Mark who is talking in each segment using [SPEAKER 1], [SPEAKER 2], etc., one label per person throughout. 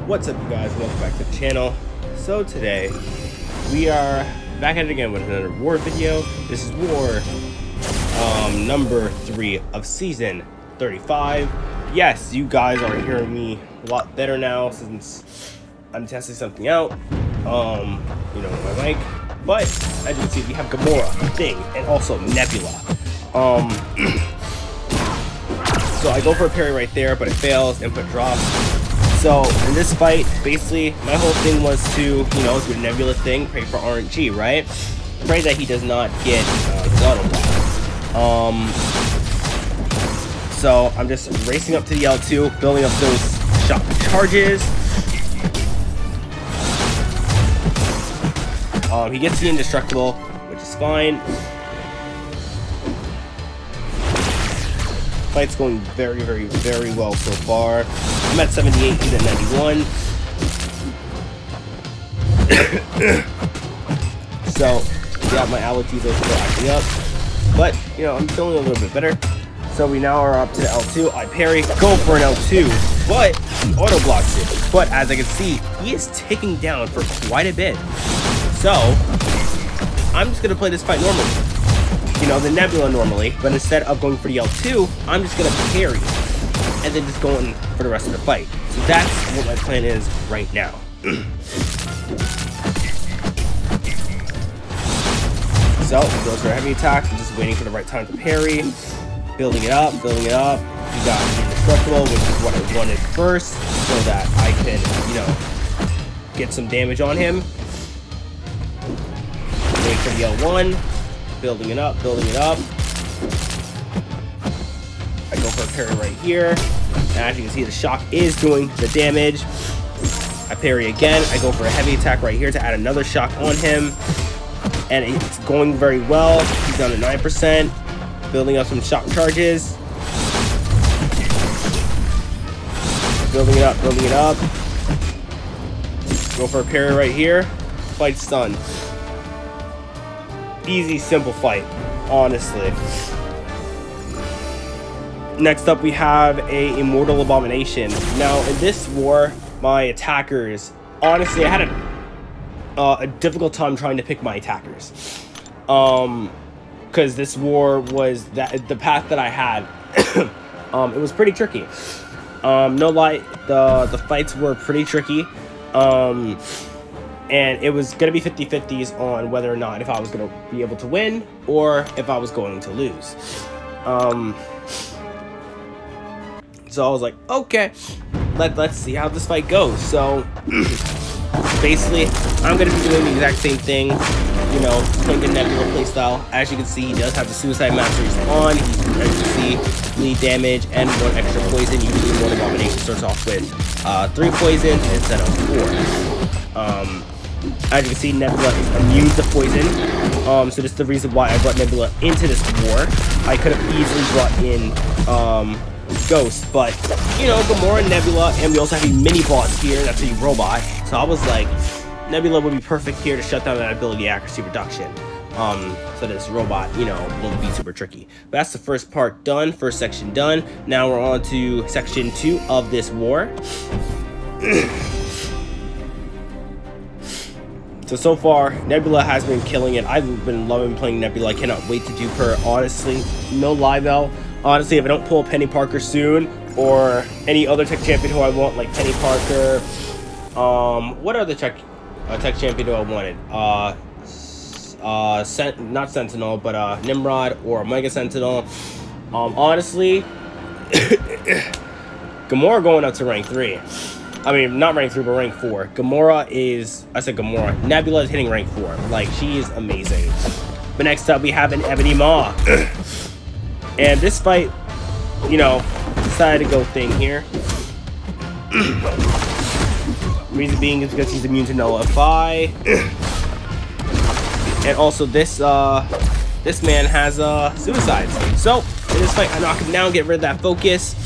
[SPEAKER 1] What's up, you guys? Welcome back to the channel. So today we are back at it again with another war video. This is war number 3 of season 35. Yes, you guys are hearing me a lot better now since I'm testing something out, my mic. But as you can see, we have Gamora, Thing, and also Nebula. So I go for a parry right there, but it fails, input drops. So in this fight, basically, my whole thing was to, do the Nebula thing, pray for RNG, right? Pray that he does not get his auto block. So I'm just racing up to the L2, building up those shock charges. He gets the indestructible, which is fine. Fight's going very, very, very well so far. I'm at 78, he's at 91. So, yeah, my allergies are still acting up. But, I'm feeling a little bit better. So we now are up to the L2. I parry, go for an L2, but he auto blocks it. But as I can see, he is ticking down for quite a bit. So, I'm just going to play this fight normally. The Nebula normally, but instead of going for the L2, I'm just going to parry and then just going for the rest of the fight. So that's what my plan is right now. So, he goes for a heavy attack. I'm just waiting for the right time to parry. Building it up, building it up. We got indestructible, which is what I wanted first, so that I can, get some damage on him. Wait for the L1. Building it up, building it up. I go for a parry right here. And as you can see, the shock is doing the damage. I parry again. I go for a heavy attack right here to add another shock on him. And it's going very well. He's down to 9%. Building up some shock charges. Building it up, building it up. Go for a parry right here. Fight's done. Easy, simple fight, honestly. Next up, we have a Immortal Abomination. Now, in this war, my attackers, honestly, I had a difficult time trying to pick my attackers. Because this war was the path that I had. It was pretty tricky. No lie, the fights were pretty tricky. And it was going to be 50-50s on whether or not if I was going to be able to win or if I was going to lose. So I was like, okay, let's see how this fight goes. So basically, I'm going to be doing the exact same thing, playing the Nebula playstyle. As you can see, he does have the Suicide Masteries on. As you can see, bleed damage and 1 extra poison. Usually, one Abomination starts off with 3 poisons instead of 4. As you can see, Nebula is immune to poison. So this is the reason why I brought Nebula into this war. I could have easily brought in Ghost, but Gamora and Nebula, and we also have a mini boss here. That's a robot. So I was like, Nebula would be perfect here to shut down that ability accuracy reduction. So this robot, will be super tricky. But that's the first part done, first section done. Now we're on to section 2 of this war. So far, Nebula has been killing it. I've been loving playing Nebula. I cannot wait to dupe her, honestly. No lie, though. Honestly, if I don't pull Penny Parker soon, or any other tech champion who I want, like Penny Parker, what other tech champion do I wanted? Not Sentinel, but Nimrod or Mega Sentinel. Honestly, Gamora going up to rank 3. I mean, not rank 3, but rank 4. Gamora is... I said Gamora. Nebula is hitting rank 4. Like, she is amazing. But next up, we have an Ebony Maw. And this fight, decided to go Thing here. Reason being is because he's immune to Nullify. And also, this man has suicides. So, in this fight, I knock him down, get rid of that focus.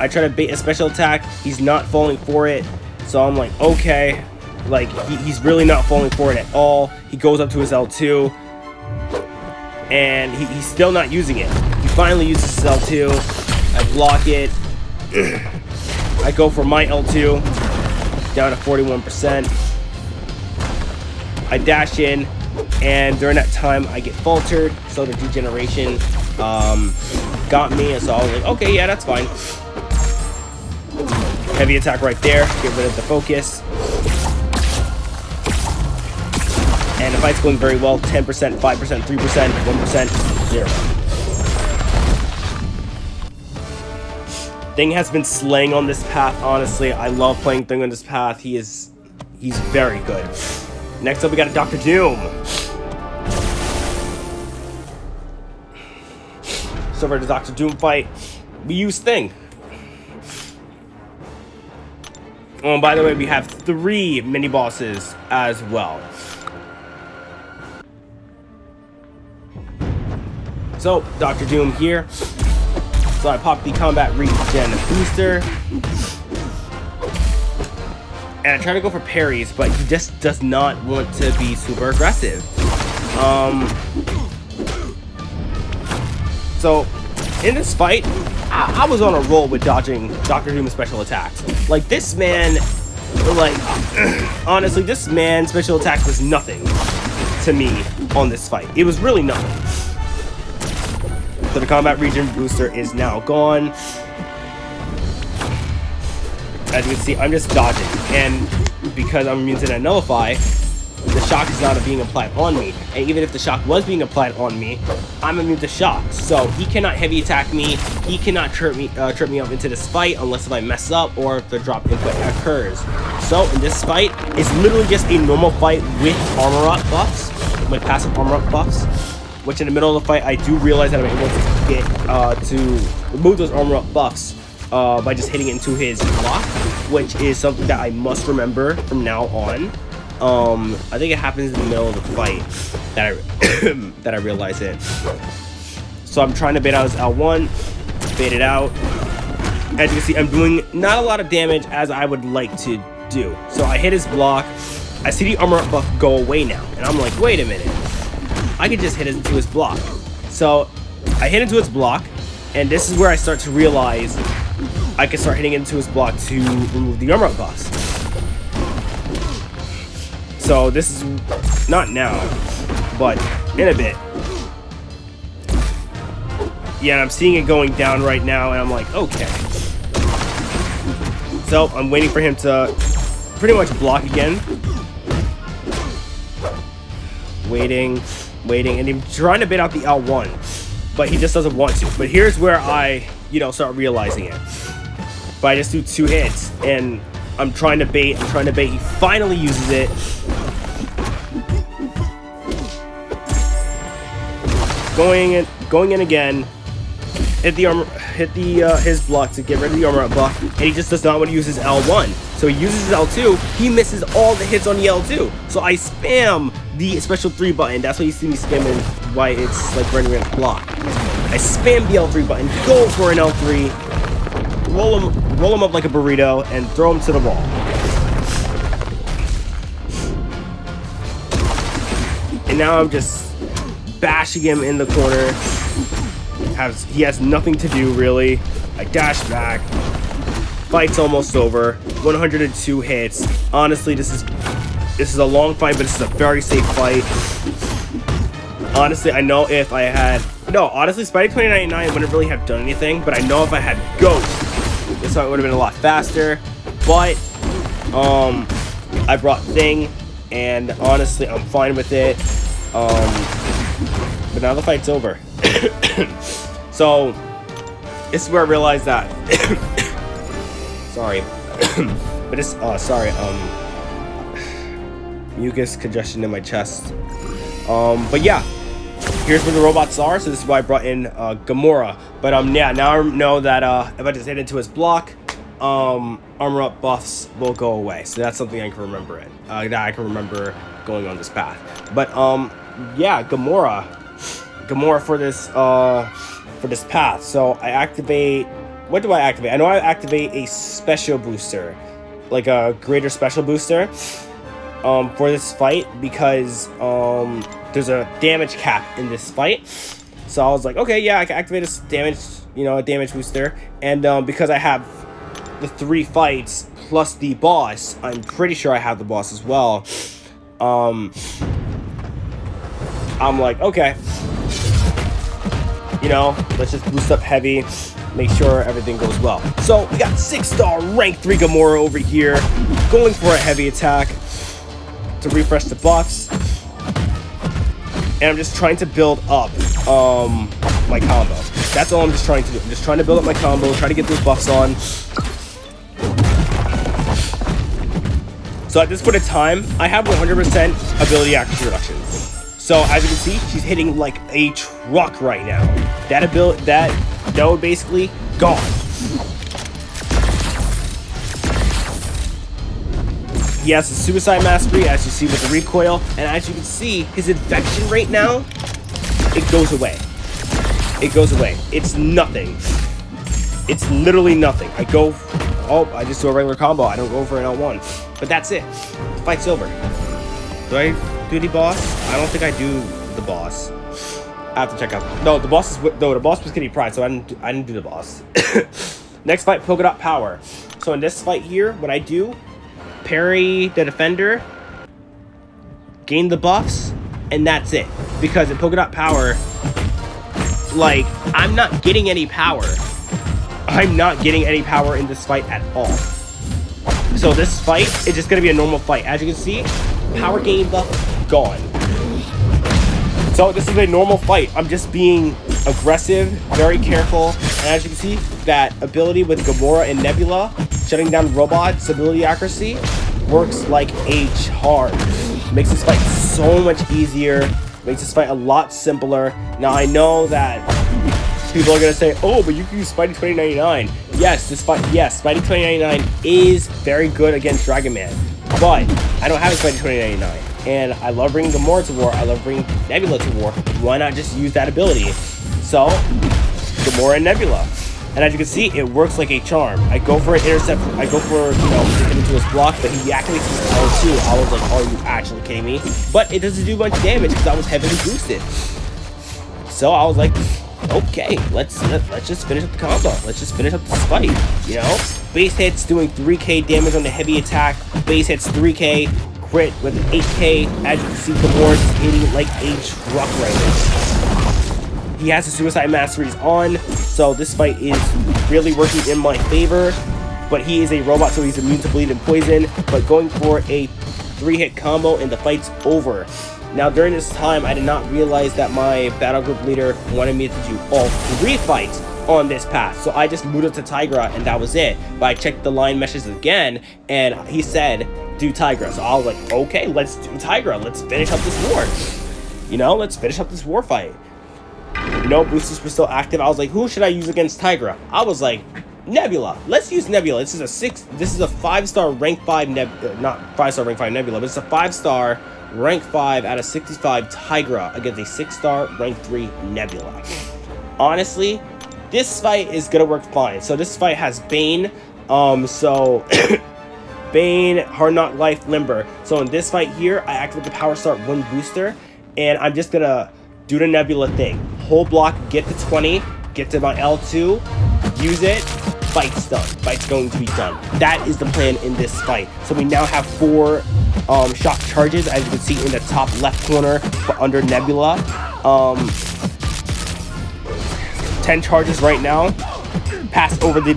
[SPEAKER 1] I try to bait a special attack. He's not falling for it. So I'm like, okay. Like, he's really not falling for it at all. He goes up to his L2. And he's still not using it. He finally uses his L2. I block it. I go for my L2. down to 41%. I dash in, and during that time I get faltered, so the degeneration got me, and so I was like, okay, yeah, that's fine. Heavy attack right there, get rid of the focus. And the fight's going very well. 10%, 5%, 3%, 1%, 0. Thing has been slaying on this path, honestly. I love playing Thing on this path. He's very good. Next up, we got a Dr. Doom. So for the Dr. Doom fight, we use Thing. Oh, and by the way, we have 3 mini-bosses as well. So, Dr. Doom here. So I pop the combat regen booster. And I try to go for parries, but he just does not want to be super aggressive. So, in this fight, I was on a roll with dodging Dr. Doom's special attacks. Like, this man, like, honestly, this man's special attack was nothing to me on this fight. It was really nothing. So the combat regen booster is now gone. As you can see, I'm just dodging, and because I'm immune to that nullify, the shock is not being applied on me. And even if the shock was being applied on me, I'm immune to shock. So he cannot heavy attack me. He cannot trip me up into this fight unless if I mess up or if the drop input occurs. So in this fight, it's literally just a normal fight with armor up buffs, with passive armor up buffs. Which in the middle of the fight, I do realize that I'm able to get to remove those armor up buffs by just hitting into his block, which is something that I must remember from now on. I think it happens in the middle of the fight that I realize it. So I'm trying to bait out his L1, bait it out. As you can see, I'm doing not a lot of damage as I would like to do. So I hit his block. I see the armor up buff go away now, and I'm like, wait a minute. I could just hit into his block. So I hit into his block, and this is where I start to realize I can start hitting into his block to remove the armor up buffs. So this is not now, but in a bit. Yeah, and I'm seeing it going down right now, and I'm like, okay. So I'm waiting for him to pretty much block again. Waiting, and he's trying to bait out the L1, but he just doesn't want to. But here's where I, start realizing it. But I just do 2 hits, and I'm trying to bait, He finally uses it. Going in again. His block to get rid of the armor up buff, and he just does not want to use his L1. So he uses his L2, he misses all the hits on the L2. So I spam the special 3 button. That's why you see me spamming why it's like running around the block. I spam the L3 button, go for an L3, roll him up like a burrito, and throw him to the wall. And now I'm just bashing him in the corner. He has nothing to do, really. I dash back. Fight's almost over. 102 hits. Honestly, this is a long fight, but this is a very safe fight. Honestly, I know if I had... No, honestly, Spidey 2099 wouldn't really have done anything, but I know if I had Ghost, this fight would have been a lot faster. But, I brought Thing, and honestly, I'm fine with it. But now the fight's over. So, this is where I realized that... sorry. But it's... sorry, mucus congestion in my chest. But yeah. Here's where the robots are, so this is why I brought in Gamora. But yeah, now I know that if I just hit into his block, armor up buffs will go away. So that's something I can remember that I can remember going on this path. But yeah, Gamora for this path. So I activate. What do I activate? I know I activate a special booster, like a greater special booster, for this fight because there's a damage cap in this fight. So I was like, okay, yeah, I can activate this damage, a damage booster, and because I have the 3 fights plus the boss, I'm pretty sure I have the boss as well. I'm like, okay, you know, let's just boost up heavy, make sure everything goes well. So we got 6-star rank 3 Gamora over here, going for a heavy attack to refresh the buffs. And I'm just trying to build up my combo. That's all I'm just trying to do. I'm just trying to build up my combo, try to get those buffs on. So at this point in time, I have 100% ability accuracy reduction. So as you can see, she's hitting like a truck right now. That node basically gone. He has the Suicide Mastery, as you see with the recoil, and as you can see, his infection rate now, it goes away. It goes away. It's nothing. It's literally nothing. I just do a regular combo. I don't go for an L1. But that's it. The fight's over. Do I do the boss? I don't think I do the boss. I have to check out. No, the boss was Kitty Pryde, so I didn't do the boss. Next fight, Polka Dot Power. So in this fight here, what I do, parry the defender, gain the buffs, and that's it. Because in Polka Dot Power, like, I'm not getting any power. I'm not getting any power in this fight at all. So this fight is just going to be a normal fight. As you can see, power gain buff gone. So this is a normal fight. I'm just being aggressive, very careful. And as you can see, that ability with Gamora and Nebula, shutting down robots' ability accuracy, works like a charm. Makes this fight so much easier. Makes this fight a lot simpler. Now I know that people are gonna say, "Oh, but you can use Spidey 2099." Yes, Spidey 2099 is very good against Dragon Man, but I don't have a Spidey 2099, and I love bringing Gamora to war. I love bringing Nebula to war. Why not just use that ability? So, Gamora and Nebula. And as you can see, it works like a charm. I go for an intercept. I go for, you know, to get into his block, but he activates his L2. I was like, are you actually kidding me? But it doesn't do much damage because I was heavily boosted. So I was like, okay, let's just finish up the combo. Let's just finish up this fight. You know, base hits doing 3k damage on the heavy attack. Base hits 3k, crit with 8k. As you can see, Gamora's hitting like a truck right now. He has the Suicide Masteries on, so this fight is really working in my favor. But he is a robot, so he's immune to bleed and poison. But going for a 3-hit combo, and the fight's over. Now, during this time, I did not realize that my battle group leader wanted me to do all 3 fights on this path. So I just moved up to Tigra, and that was it. But I checked the line messages again, and he said, do Tigra. So I was like, okay, let's do Tigra. Let's finish up this war. You know, let's finish up this war fight. You know, boosters were still active. I was like, who should I use against Tigra? I was like, Nebula. Let's use Nebula. This is a 5-star rank 5 not 5-star rank 5 Nebula, but it's a 5-star rank 5 out of 65 Tigra against a 6-star rank 3 Nebula. Honestly, this fight is gonna work fine. So this fight has Bane. Bane, Hard Knock Life, Limber. So in this fight here, I activate the Power Start 1 booster, and I'm just gonna do the Nebula thing. Whole block, get to 20, get to my L2, use it, fight's done. Fight's going to be done. That is the plan in this fight. So we now have 4 shock charges, as you can see in the top left corner, but under Nebula. 10 charges right now. Pass over the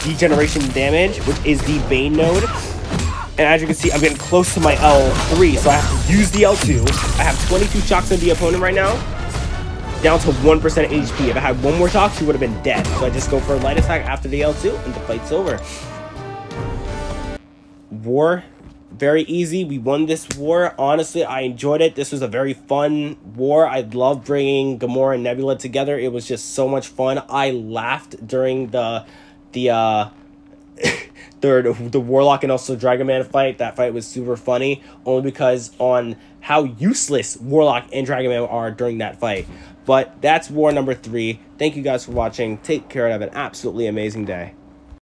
[SPEAKER 1] degeneration damage, which is the Bane node. And as you can see, I'm getting close to my L3, so I have to use the L2. I have 22 shocks on the opponent right now, down to 1% HP. If I had 1 more shock, she would have been dead. So I just go for a light attack after the L2, and the fight's over. War, very easy. We won this war. Honestly, I enjoyed it. This was a very fun war. I loved bringing Gamora and Nebula together. It was just so much fun. I laughed during the Warlock and also Dragon Man fight. That fight was super funny, only because on how useless Warlock and Dragon Man are during that fight. But that's war number 3. Thank you guys for watching. Take care and have an absolutely amazing day.